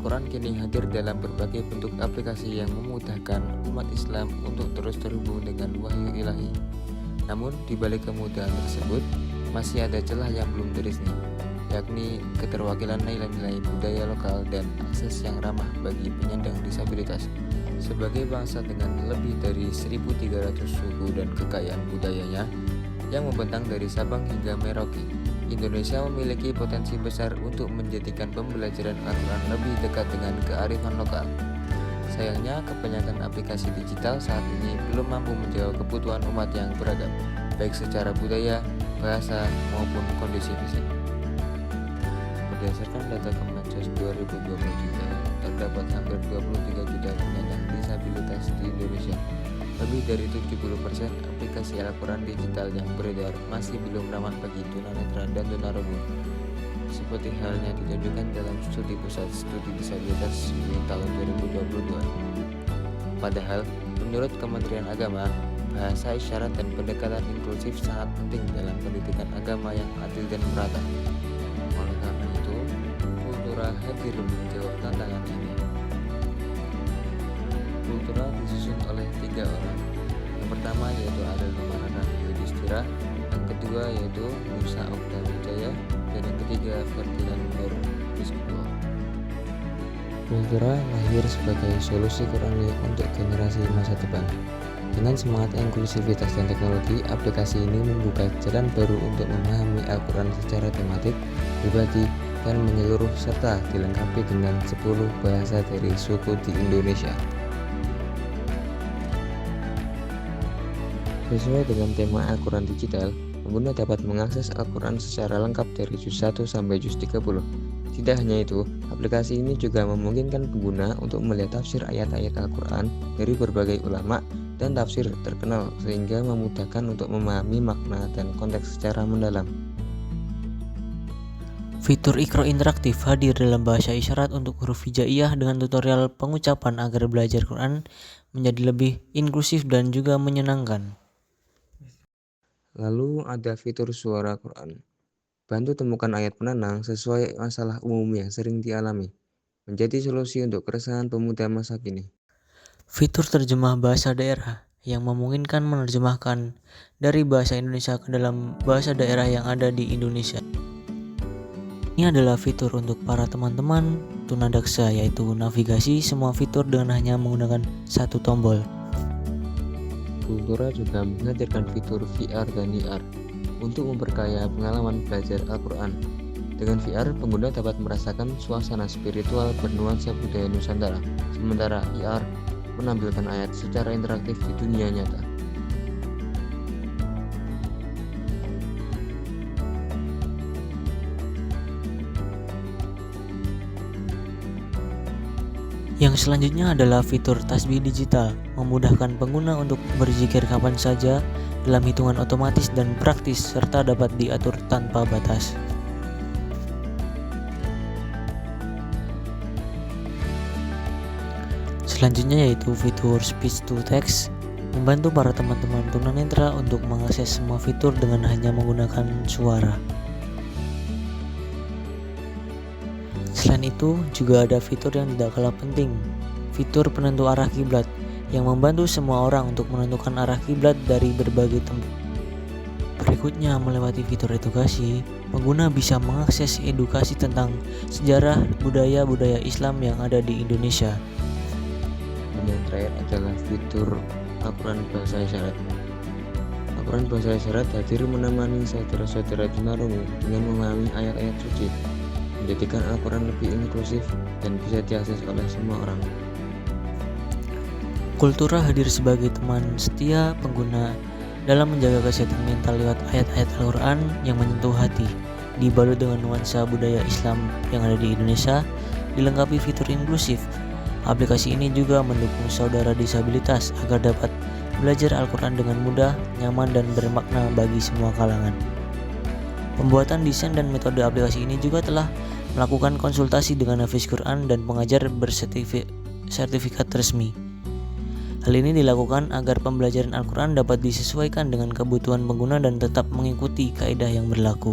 Al-Quran kini hadir dalam berbagai bentuk aplikasi yang memudahkan umat Islam untuk terus terhubung dengan wahyu ilahi. Namun, di balik kemudahan tersebut, masih ada celah yang belum diresmi, yakni keterwakilan nilai-nilai budaya lokal dan akses yang ramah bagi penyandang disabilitas. Sebagai bangsa dengan lebih dari 1.300 suku dan kekayaan budayanya yang membentang dari Sabang hingga Merauke, Indonesia memiliki potensi besar untuk menjadikan pembelajaran Al-Quran lebih dekat dengan kearifan lokal. Sayangnya, kebanyakan aplikasi digital saat ini belum mampu menjawab kebutuhan umat yang beragam, baik secara budaya, bahasa, maupun kondisi fisik. Berdasarkan data Kemensos 2023, terdapat hampir 23 juta penyandang disabilitas di Indonesia. Lebih dari 70% aplikasi Al-Quran digital yang beredar masih belum ramah bagi tunanetra dan tunarungu, seperti halnya ditunjukkan dalam studi Pusat Studi Disabilitas di tahun 2022. Padahal, menurut Kementerian Agama, bahasa isyarat dan pendekatan inklusif sangat penting dalam pendidikan agama yang adil dan merata. Oleh karena itu, Kultura hadir menjawab tantangan ini. Kultura disusun oleh 3 orang. Yang pertama yaitu Ariel Numarana Yudhistira, yang kedua yaitu Musa Okta Wijaya, dan yang ketiga Ferdinand Nur Wisnuwa. Kultura lahir sebagai solusi Qurani untuk generasi masa depan. Dengan semangat inklusivitas dan teknologi, aplikasi ini membuka jalan baru untuk memahami Al-Quran secara tematik, pribadi, dan menyeluruh serta dilengkapi dengan 10 bahasa dari suku di Indonesia. Sesuai dengan tema Al-Quran digital, pengguna dapat mengakses Al-Quran secara lengkap dari juz 1 sampai juz 30. Tidak hanya itu, aplikasi ini juga memungkinkan pengguna untuk melihat tafsir ayat-ayat Al-Quran dari berbagai ulama dan tafsir terkenal, sehingga memudahkan untuk memahami makna dan konteks secara mendalam. Fitur Iqra interaktif hadir dalam bahasa isyarat untuk huruf hijaiyah dengan tutorial pengucapan agar belajar Quran menjadi lebih inklusif dan juga menyenangkan. Lalu ada fitur suara Quran. Bantu temukan ayat penenang sesuai masalah umum yang sering dialami, menjadi solusi untuk keresahan pemuda masa kini. Fitur terjemah bahasa daerah yang memungkinkan menerjemahkan dari bahasa Indonesia ke dalam bahasa daerah yang ada di Indonesia. Ini adalah fitur untuk para teman-teman tunadaksa, yaitu navigasi semua fitur dengan hanya menggunakan satu tombol. Kultura juga menghadirkan fitur VR dan IR untuk memperkaya pengalaman belajar Al-Quran. Dengan VR, pengguna dapat merasakan suasana spiritual bernuansa budaya Nusantara, sementara IR menampilkan ayat secara interaktif di dunia nyata. Yang selanjutnya adalah fitur tasbih digital, memudahkan pengguna untuk berzikir kapan saja dalam hitungan otomatis dan praktis serta dapat diatur tanpa batas. Selanjutnya yaitu fitur speech to text, membantu para teman-teman tunanetra untuk mengakses semua fitur dengan hanya menggunakan suara. Selain itu, juga ada fitur yang tidak kalah penting, fitur penentu arah kiblat yang membantu semua orang untuk menentukan arah kiblat dari berbagai tempat. Berikutnya, melewati fitur edukasi, pengguna bisa mengakses edukasi tentang sejarah budaya Islam yang ada di Indonesia. Dan yang terakhir adalah fitur Al-Quran bahasa isyarat. Al-Quran bahasa isyarat hadir menemani saudara-saudara tunarungu dengan memahami ayat-ayat suci, menjadikan Al-Quran lebih inklusif dan bisa diakses oleh semua orang. Kultura hadir sebagai teman setia pengguna dalam menjaga kesehatan mental lewat ayat-ayat Al-Quran yang menyentuh hati, dibalut dengan nuansa budaya Islam yang ada di Indonesia, dilengkapi fitur inklusif. Aplikasi ini juga mendukung saudara disabilitas agar dapat belajar Al-Quran dengan mudah, nyaman, dan bermakna bagi semua kalangan. Pembuatan desain dan metode aplikasi ini juga telah melakukan konsultasi dengan hafiz Quran dan pengajar bersertifikat resmi. Hal ini dilakukan agar pembelajaran Al-Quran dapat disesuaikan dengan kebutuhan pengguna dan tetap mengikuti kaidah yang berlaku.